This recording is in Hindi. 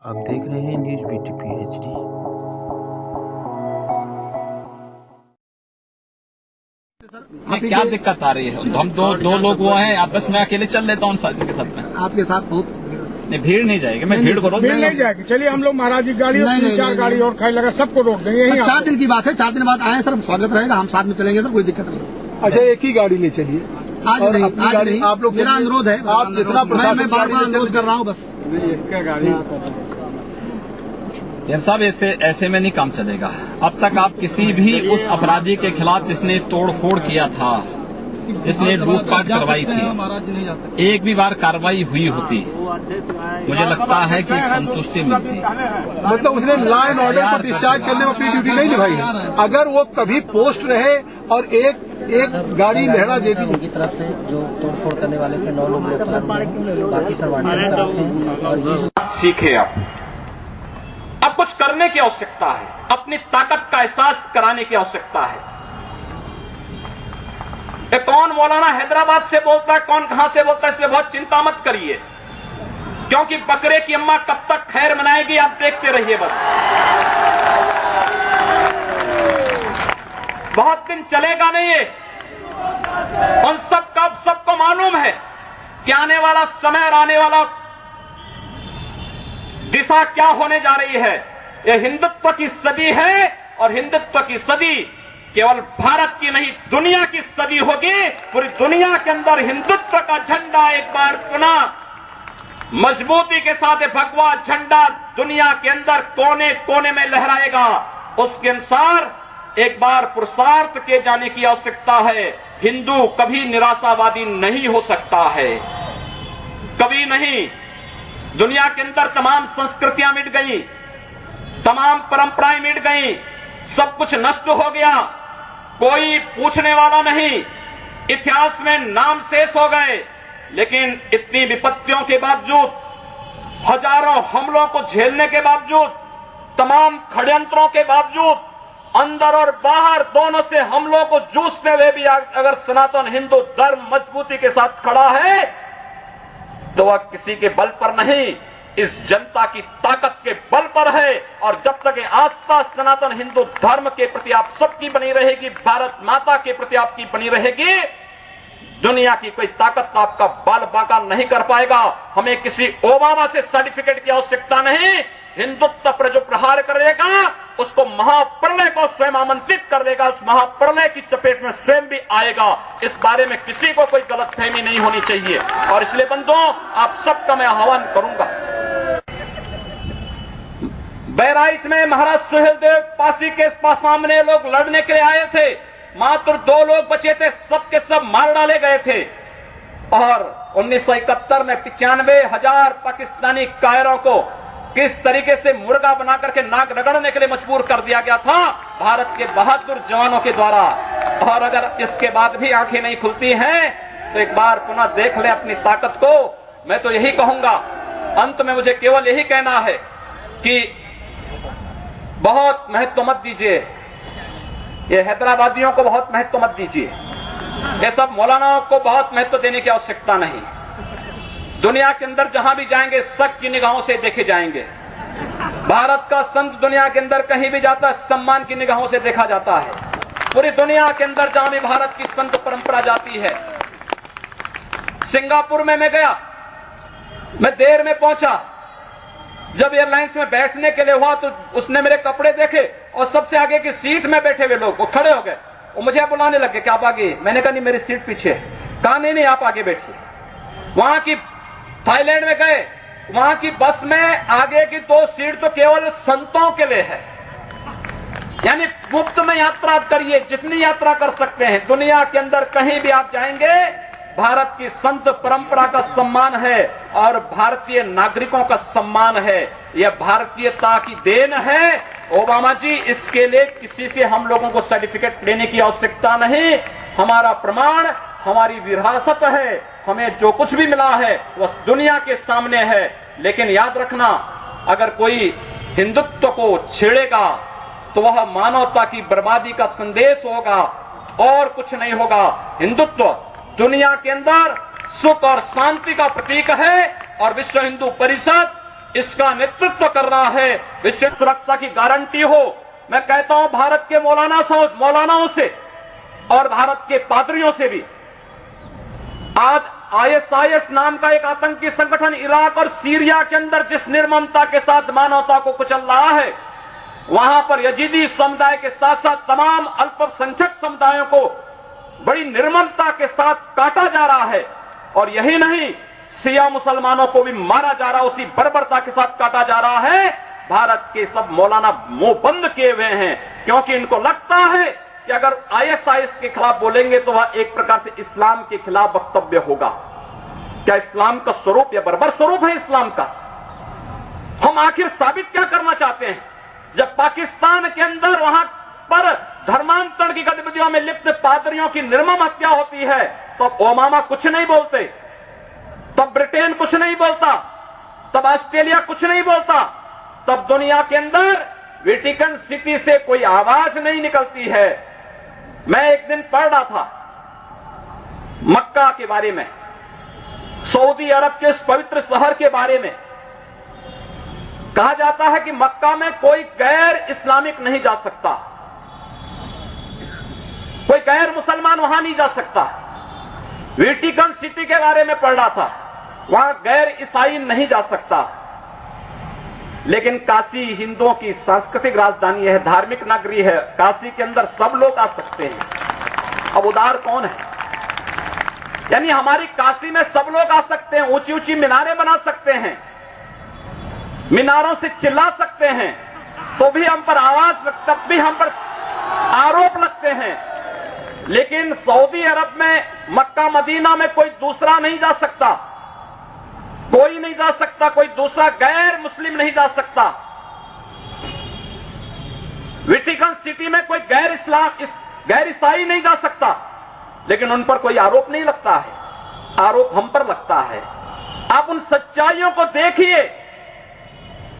आप देख रहे हैं न्यूज BTP HD। क्या दिक्कत आ रही है? हम दो लोग हुआ हैं, आपस में अकेले चल लेता हूँ साथी के साथ में। आपके साथ बहुत नहीं, भीड़ नहीं जाएगी। मैं भीड़ को रोक भीड़ नहीं जाएगी। चलिए हम लोग महाराज जी गाड़ी और 3-4 गाड़ी और खाई लगा सबको रोक देंगे। यही 4 दिन की बात है, 4 दिन बाद आए सर, स्वागत रहेगा, हम साथ में चलेंगे सर, कोई दिक्कत नहीं। अच्छा, एक ही गाड़ी ले चलिए। आज नहीं, आज नहीं, आप लोग, मेरा अनुरोध है, आप जितना मैं बार-बार अनुरोध कर रहा हूँ बस। यार साहब, ऐसे में नहीं काम चलेगा। अब तक आप किसी भी उस अपराधी के खिलाफ जिसने तोड़फोड़ किया था, जिसने लूटपाट करवाई थी, एक भी बार कार्रवाई हुई होती, मुझे लगता है कि संतुष्टि मिलती। मतलब उसने लॉ एंड ऑर्डर को डिस्चार्ज करने में अपनी ड्यूटी नहीं निभाई है। अगर वो कभी पोस्ट रहे और एक गाड़ी लहरा देती उनकी तरफ से जो तोड़फोड़ करने वाले थे 9 लोग गिरफ्तार हुए, बाकी सब वांटेड थे। और ये सीखे अब कुछ करने की आवश्यकता है, अपनी ताकत का एहसास कराने की आवश्यकता है। कौन मौलाना हैदराबाद से बोलता है, कौन कहां से बोलता है, इसलिए बहुत चिंता मत करिए, क्योंकि बकरे की अम्मा कब तक खैर मनाएगी आप देखते रहिए। बस बहुत दिन चलेगा नहीं ये। उन सबको मालूम है कि आने वाला समय और आने वाला दिशा क्या होने जा रही है। यह हिंदुत्व की सदी है, और हिंदुत्व की सदी केवल भारत की नहीं, दुनिया की सदी होगी। पूरी दुनिया के अंदर हिंदुत्व का झंडा एक बार पुनः मजबूती के साथ भगवा झंडा दुनिया के अंदर कोने कोने में लहराएगा। उसके अनुसार एक बार पुरुषार्थ किए जाने की आवश्यकता है। हिंदू कभी निराशावादी नहीं हो सकता है, कभी नहीं। दुनिया के अंदर तमाम संस्कृतियां मिट गई, तमाम परंपराएं मिट गई, सब कुछ नष्ट हो गया, कोई पूछने वाला नहीं, इतिहास में नाम शेष हो गए। लेकिन इतनी विपत्तियों के बावजूद, हजारों हमलों को झेलने के बावजूद, तमाम षड्यंत्रों के बावजूद, अंदर और बाहर दोनों से हमलों को जूझते हुए भी अगर सनातन हिंदू धर्म मजबूती के साथ खड़ा है, तो वह किसी के बल पर नहीं, इस जनता की ताकत के बल पर है। और जब तक ये आस्था सनातन हिंदू धर्म के प्रति आप सबकी बनी रहेगी, भारत माता के प्रति आपकी बनी रहेगी, दुनिया की कोई ताकत आपका बाल बांका नहीं कर पाएगा। हमें किसी ओबामा से सर्टिफिकेट की आवश्यकता नहीं। हिंदुत्व पर जो प्रहार करेगा उसको महाप्रलय को स्वयं आमंत्रित कर देगा, उस महाप्रलय की चपेट में स्वयं भी आएगा। इस बारे में किसी को कोई गलतफहमी नहीं होनी चाहिए। और इसलिए बंधुओं, आप सबका मैं आह्वान करूंगा। बहराइच में महाराज सुहेलदेव पासी के सामने लोग लड़ने के लिए आए थे, मात्र 2 लोग बचे थे, सबके सब मार डाले गए थे। और 1971 में 95,000 पाकिस्तानी कायरों को किस तरीके से मुर्गा बना करके नाक रगड़ने के लिए मजबूर कर दिया गया था भारत के बहादुर जवानों के द्वारा। और अगर इसके बाद भी आंखें नहीं खुलती हैं, तो एक बार पुनः देख लें अपनी ताकत को। मैं तो यही कहूंगा, अंत में मुझे केवल यही कहना है कि बहुत महत्व मत दीजिए, ये हैदराबादियों को बहुत महत्व मत दीजिए, ये सब मौलानाओं को बहुत महत्व देने की आवश्यकता नहीं। दुनिया के अंदर जहां भी जाएंगे शक की निगाहों से देखे जाएंगे। भारत का संत दुनिया के अंदर कहीं भी जाता है, सम्मान की निगाहों से देखा जाता है। पूरी दुनिया के अंदर जहां भी भारत की संत परंपरा जाती है। सिंगापुर में मैं गया, मैं देर में पहुंचा। जब एयरलाइंस में बैठने के लिए हुआ तो उसने मेरे कपड़े देखे और सबसे आगे की सीट में बैठे हुए लोग वो खड़े हो गए, वो मुझे बुलाने लगे कि आप आगे। मैंने कहा नहीं, मेरी सीट पीछे। कहा नहीं, आप आगे बैठिए। वहां की थाईलैंड में गए, वहां की बस में आगे की 2 सीट तो केवल संतों के लिए है, यानी मुफ्त में यात्रा करिए, जितनी यात्रा कर सकते हैं। दुनिया के अंदर कहीं भी आप जाएंगे, भारत की संत परंपरा का सम्मान है और भारतीय नागरिकों का सम्मान है। यह भारतीयता की देन है। ओबामा जी, इसके लिए किसी से हम लोगों को सर्टिफिकेट लेने की आवश्यकता नहीं। हमारा प्रमाण हमारी विरासत है, हमें जो कुछ भी मिला है वह दुनिया के सामने है। लेकिन याद रखना, अगर कोई हिंदुत्व को छेड़ेगा तो वह मानवता की बर्बादी का संदेश होगा और कुछ नहीं होगा। हिंदुत्व दुनिया के अंदर सुख और शांति का प्रतीक है और विश्व हिंदू परिषद इसका नेतृत्व कर रहा है, विश्व सुरक्षा की गारंटी हो। मैं कहता हूं भारत के मौलानाओं से और भारत के पादरियों से भी, आज ISIS नाम का एक आतंकी संगठन इराक और सीरिया के अंदर जिस निर्ममता के साथ मानवता को कुचल रहा है, वहां पर यजीदी समुदाय के साथ साथ तमाम अल्पसंख्यक समुदायों को बड़ी निर्ममता के साथ काटा जा रहा है। और यही नहीं, शिया मुसलमानों को भी मारा जा रहा है, उसी बर्बरता के साथ काटा जा रहा है। भारत के सब मौलाना मुंह बंद किए हुए हैं, क्योंकि इनको लगता है कि अगर ISIS के खिलाफ बोलेंगे तो वह एक प्रकार से इस्लाम के खिलाफ वक्तव्य होगा। क्या इस्लाम का स्वरूप या बर्बर स्वरूप है इस्लाम का? हम आखिर साबित क्या करना चाहते हैं? जब पाकिस्तान के अंदर वहां पर धर्मांतरण की गतिविधियों में लिप्त पादरियों की निर्मम हत्या होती है, तो ओबामा कुछ नहीं बोलते, तब ब्रिटेन कुछ नहीं बोलता, तब ऑस्ट्रेलिया कुछ नहीं बोलता, तब दुनिया के अंदर वेटिकन सिटी से कोई आवाज नहीं निकलती है। मैं एक दिन पढ़ रहा था मक्का के बारे में, सऊदी अरब के इस पवित्र शहर के बारे में। कहा जाता है कि मक्का में कोई गैर इस्लामिक नहीं जा सकता, कोई गैर मुसलमान वहां नहीं जा सकता। वेटिकन सिटी के बारे में पढ़ रहा था, वहां गैर ईसाई नहीं जा सकता। लेकिन काशी हिंदुओं की सांस्कृतिक राजधानी है, धार्मिक नगरी है, काशी के अंदर सब लोग आ सकते हैं। अब उदार कौन है? यानी हमारी काशी में सब लोग आ सकते हैं, ऊंची ऊंची मीनारें बना सकते हैं, मीनारों से चिल्ला सकते हैं, तो भी हम पर आवाज, तब भी हम पर आरोप लगते हैं। लेकिन सऊदी अरब में, मक्का मदीना में कोई दूसरा नहीं जा सकता, कोई नहीं जा सकता, कोई दूसरा गैर मुस्लिम नहीं जा सकता। वेटिकन सिटी में कोई गैर ईसाई नहीं जा सकता, लेकिन उन पर कोई आरोप नहीं लगता है, आरोप हम पर लगता है। आप उन सच्चाइयों को देखिए